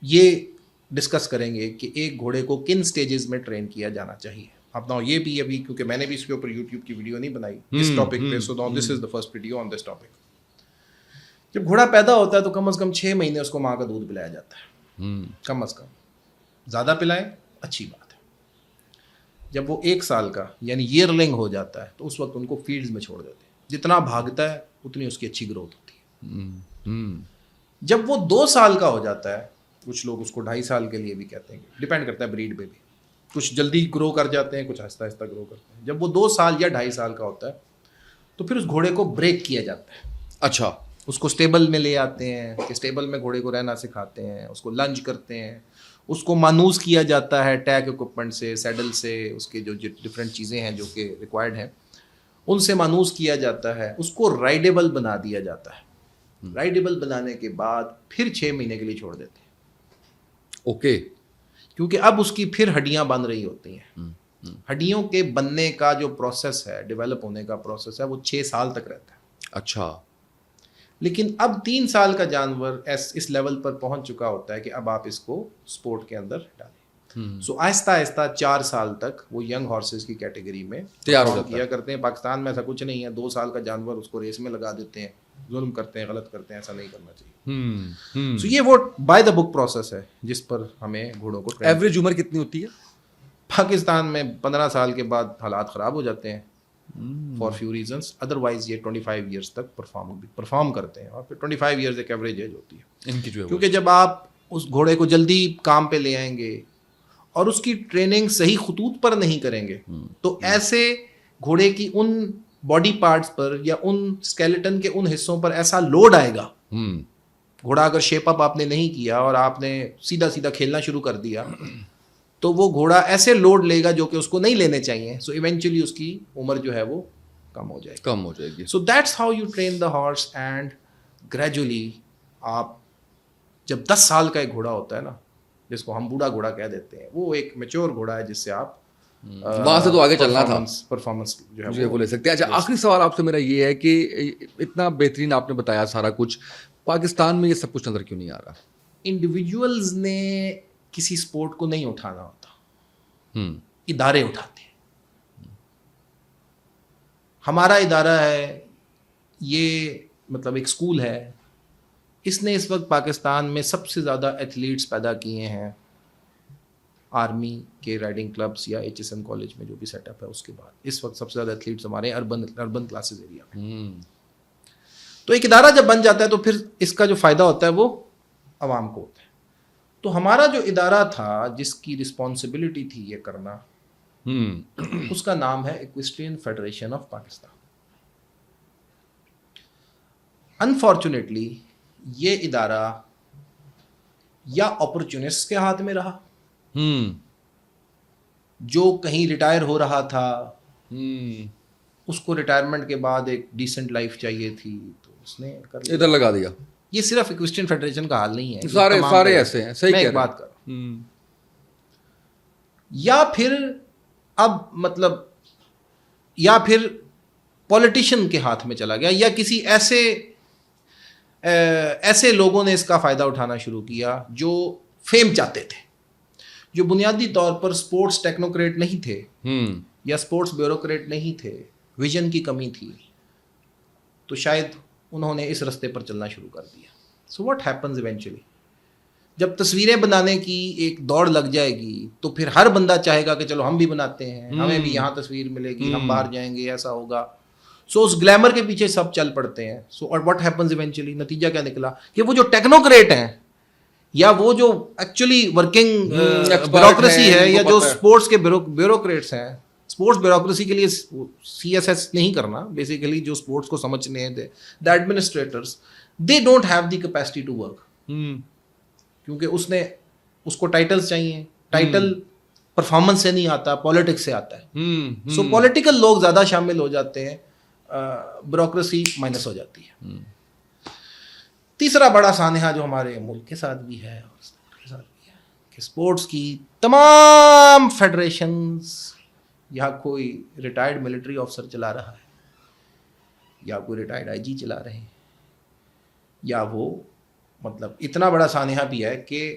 یہ ڈسکس کریں گے کہ ایک گھوڑے کو کن سٹیجز میں ٹرین کیا جانا چاہیے. اب ناؤ یہ بھی ابھی کیونکہ میں نے بھی اس کے اوپر یوٹیوب کی ویڈیو نہیں بنائی اس ٹاپک پہ, so now this is the first video on this topic. جب گھوڑا پیدا ہوتا ہے تو کم از کم 6 مہینے اس کو ماں کا دودھ پلایا جاتا ہے, کم از کم. زیادہ پلائیں اچھی بات ہے. جب وہ 1 سال کا یعنی ایئرلنگ ہو جاتا ہے تو اس وقت ان کو فیلڈز میں چھوڑ دیتے ہیں. جتنا بھاگتا ہے اتنی اس کی اچھی گروتھ ہوتی ہے. جب وہ 2 سال کا ہو جاتا ہے, کچھ لوگ اس کو 2.5 سال کے لیے بھی کہتے ہیں, ڈیپینڈ کرتا ہے بریڈ پہ بھی, کچھ جلدی گرو کر جاتے ہیں, کچھ آہستہ آہستہ گرو کرتے ہیں. جب وہ 2 سال یا 2.5 سال کا ہوتا ہے تو پھر اس گھوڑے کو بریک کیا جاتا ہے. اچھا, اس کو اسٹیبل میں لے آتے ہیں کہ اسٹیبل میں گھوڑے کو رہنا سکھاتے ہیں, اس کو لنج کرتے ہیں, اس کو مانوس کیا جاتا ہے ٹیگ اکوپمنٹ سے, سیڈل سے, اس کے جو ڈفرینٹ چیزیں ہیں جو کہ ریکوائرڈ ہیں ان سے مانوس کیا جاتا ہے. اس کو رائڈیبل بنا دیا جاتا ہے. رائڈیبل بنانے کے بعد پھر 6 مہینے کے لیے چھوڑ دیتے ہیں. اوکے, کیونکہ اب اس کی پھر ہڈیاں بن رہی ہوتی ہیں. ہڈیوں کے بننے کا جو پروسیس ہے, ڈیولپ ہونے کا پروسیس ہے, وہ 6 سال تک رہتا ہے. اچھا, لیکن اب 3 سال کا جانور اس لیول پر پہنچ چکا ہوتا ہے کہ اب آپ اس کو سپورٹ کے اندر ڈالیں. سو آہستہ آہستہ 4 سال تک وہ ینگ ہارسز کی کیٹیگری میں تیار ہو کیا کرتے ہیں. پاکستان میں ایسا کچھ نہیں ہے, 2 سال کا جانور اس کو ریس میں لگا دیتے ہیں, ظلم کرتے ہیں, غلط کرتے ہیں. ایسا نہیں کرنا چاہیے. سو یہ وہ بائی دا بک پروسیس ہے جس پر ہمیں گھوڑوں کو. ایوریج عمر کتنی ہوتی ہے پاکستان میں؟ 15 سال کے بعد حالات خراب ہو جاتے ہیں فار فیو ریزنس. ادروائز یہ 25 ایئرس تک پرفارم کرتے ہیں, اور پھر 25 ایئرز ایک ایوریج ایج ہوتی ہے ان کی جو ہے. کیونکہ جب آپ اس گھوڑے کو جلدی کام پہ لے آئیں گے اور اس کی ٹریننگ صحیح خطوط پر نہیں کریں گے تو ایسے گھوڑے کی ان باڈی پارٹس پر یا ان اسکیلیٹن کے ان حصوں پر ایسا لوڈ آئے گا. گھوڑا اگر شیپ اپ آپ نے نہیں کیا اور آپ نے سیدھا سیدھا کھیلنا شروع کر دیا تو وہ گھوڑا ایسے لوڈ لے گا جو کہ اس کو نہیں لینے چاہیے. سو ایونچولی اس کی عمر جو ہے وہ کم ہو جائے گی. So that's how you train the horse. And gradually آپ جب 10 سال کا ایک گھوڑا ہوتا ہے نا, جس کو ہم بوڑھا گھوڑا کہہ دیتے ہیں, وہ ایک میچور گھوڑا ہے جس سے آپ وہاں سے تو آگے چلنا تھا, پرفارمنس جو ہے وہ لے سکتے ہیں. اچھا, آخری سوال آپ سے میرا یہ ہے کہ اتنا بہترین آپ نے بتایا سارا کچھ, پاکستان میں یہ سب کچھ نظر کیوں نہیں آ رہا؟ انڈیویجولز نے کسی سپورٹ کو نہیں اٹھانا ہوتا, ادارے اٹھاتے ہیں. ہمارا ادارہ ہے یہ, مطلب ایک اسکول ہے, اس نے اس وقت پاکستان میں سب سے زیادہ ایتھلیٹس پیدا کیے ہیں آرمی کے رائڈنگ کلبس یا HSN کالج میں جو بھی سیٹ اپ ہے اس کے بعد. اس وقت سب سے زیادہ ایتھلیٹس ہمارے اربن کلاسز ایریا میں. تو ایک ادارہ جب بن جاتا ہے تو پھر اس کا جو فائدہ ہوتا ہے وہ عوام کو ہوتا ہے. تو ہمارا جو ادارہ تھا جس کی رسپانسبلٹی تھی یہ کرنا, اس کا نام ہے ایکویسٹرین فیڈریشن آف پاکستان. انفارچونیٹلی یہ ادارہ یا اپرچونسٹ کے ہاتھ میں رہا, جو کہیں ریٹائر ہو رہا تھا, اس کو ریٹائرمنٹ کے بعد ایک ڈیسنٹ لائف چاہیے تھی تو اس نے ادھر لگا دیا. یہ صرف ایکویسٹرین فیڈریشن کا حال نہیں ہے, سارے ایسے ہیں. صحیح, میں ایک بات کر رہا ہوں. یا پھر اب مطلب یا پھر پولیٹیشین کے ہاتھ میں چلا گیا, یا کسی ایسے لوگوں نے اس کا فائدہ اٹھانا شروع کیا جو فیم چاہتے تھے, جو بنیادی طور پر سپورٹس ٹیکنوکریٹ نہیں تھے یا سپورٹس بیوروکریٹ نہیں تھے, ویژن کی کمی تھی, تو شاید انہوں نے اس رستے پر چلنا شروع کر دیا. سو واٹ ہیپنز ایونچولی, جب تصویریں بنانے کی ایک دوڑ لگ جائے گی تو پھر ہر بندہ چاہے گا کہ چلو ہم بھی بناتے ہیں, ہمیں بھی یہاں تصویر ملے گی, ہم باہر جائیں گے, ایسا ہوگا. سو اس گلیمر کے پیچھے سب چل پڑتے ہیں. سو اور واٹ ہیپنز ایونچولی, نتیجہ کیا نکلا کہ وہ جو ٹیکنوکریٹ ہیں یا وہ جو ایکچولی ورکنگ بیوروکریسی ہے یا جو اسپورٹس کے بیوروکریٹس ہیں, اسپورٹس بیوروکریسی کے لیے CSS نہیں کرنا, بیسیکلی جو اسپورٹس کو سمجھنے ہیں the administrators, they don't have the capacity to work, کیونکہ اس کو ٹائٹلز چاہیے. ٹائٹل پرفارمنس سے نہیں آتا, پالیٹکس سے آتا ہے. سو پولیٹیکل لوگ زیادہ شامل ہو جاتے ہیں, بیوروکریسی مائنس ہو جاتی ہے. تیسرا بڑا سانحہ جو ہمارے ملک کے ساتھ بھی ہے اور کے ساتھ بھی ہے کہ اسپورٹس کی تمام فیڈریشنز, یا کوئی ریٹائرڈ ملٹری آفسر چلا رہا ہے, یا کوئی ریٹائرڈ IG چلا رہے ہیں, یا وہ مطلب اتنا بڑا سانحہ بھی ہے کہ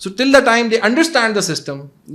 So till the time they understand the system,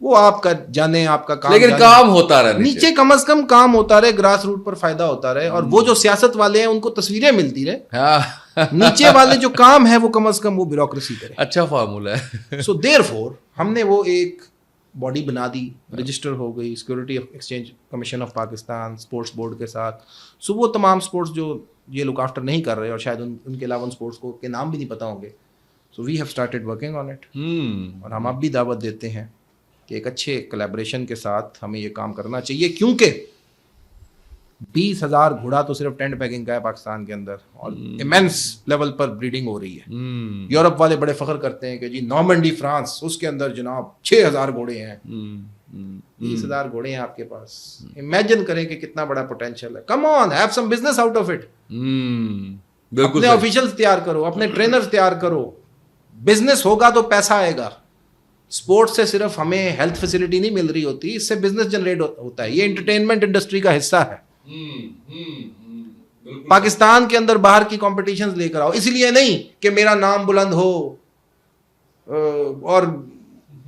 وہ آپ کا جانے, آپ کا کام, لیکن کام ہوتا رہے نیچے کم از کم کام ہوتا رہے, گراس روٹ پر فائدہ ہوتا رہے, اور وہ جو سیاست والے ہیں ان کو تصویریں ملتی رہے, نیچے والے جو کام ہے وہ کم از کم وہ بیوروکریسی کرے. اچھا فارمولا ہے. سو دیر فور ہم نے وہ ایک باڈی بنا دی, رجسٹر ہو گئی security exchange commission of Pakistan sports board کے ساتھ. سو وہ تمام اسپورٹس جو یہ لک آفٹر نہیں کر رہے, اور شاید ان کے علاوہ ان اسپورٹس کو کے نام بھی نہیں پتہ ہوں گے, so we have started working on it. اور ہم اب بھی دعوت دیتے ہیں کہ ایک اچھے کولیبریشن کے ساتھ ہمیں یہ کام کرنا چاہیے, کیونکہ 20,000 گھوڑا تو صرف ٹینٹ پیکنگ کا ہے پاکستان کے اندر, اور ایمنس لیول پر بریڈنگ ہو رہی ہے. یورپ والے بڑے فخر کرتے ہیں کہ جی نارمنڈی فرانس, اس کے اندر جناب 6,000 گھوڑے ہیں. 20,000 گھوڑے ہیں آپ کے پاس, امیجن کریں کہ کتنا بڑا پوٹینشیل ہے. Come on, have some business out of it. اپنے آفیشلز تیار کرو, اپنے ٹرینرز تیار کرو, بزنس ہوگا تو پیسہ آئے گا. اسپورٹس سے صرف ہمیں ہیلتھ فیسلٹی نہیں مل رہی ہوتی, اس سے بزنس جنریٹ ہوتا ہے. یہ انٹرٹینمنٹ انڈسٹری کا حصہ ہے. پاکستان کے اندر باہر کی کمپٹیشنز لے کر آؤ, اس لیے نہیں کہ میرا نام بلند ہو اور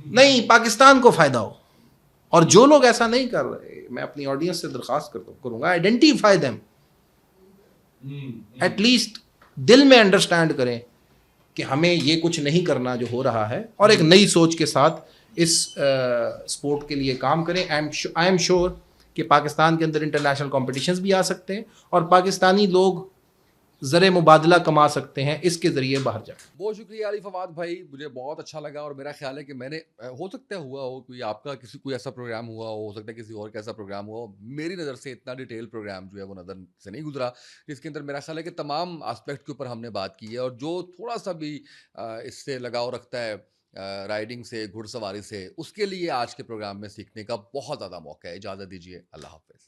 نہیں, پاکستان کو فائدہ ہو. اور جو لوگ ایسا نہیں کر رہے, میں اپنی آڈینس سے درخواست کروں گا, آئیڈینٹیفائی دیم, ایٹ لیسٹ دل میں انڈرسٹینڈ کریں کہ ہمیں یہ کچھ نہیں کرنا جو ہو رہا ہے, اور ایک نئی سوچ کے ساتھ اس اسپورٹ کے لیے کام کریں. آئی ایم شیور کہ پاکستان کے اندر انٹرنیشنل کمپٹیشنز بھی آ سکتے ہیں, اور پاکستانی لوگ زر مبادلہ کما سکتے ہیں اس کے ذریعے باہر جا کر. بہت شکریہ علی فواد بھائی, مجھے بہت اچھا لگا, اور میرا خیال ہے کہ میں نے, ہو سکتا ہے ہوا ہو کوئی آپ کا کوئی ایسا پروگرام ہو سکتا ہے کسی اور کا ایسا پروگرام ہو, میری نظر سے اتنا ڈیٹیل پروگرام جو ہے وہ نظر سے نہیں گزرا, جس کے اندر میرا خیال ہے کہ تمام آسپیکٹ کے اوپر ہم نے بات کی ہے. اور جو تھوڑا سا بھی اس سے لگاؤ رکھتا ہے رائڈنگ سے, گھڑ سواری سے, اس کے لیے آج کے پروگرام میں سیکھنے کا بہت زیادہ موقع ہے. اجازت دیجیے, اللہ حافظ.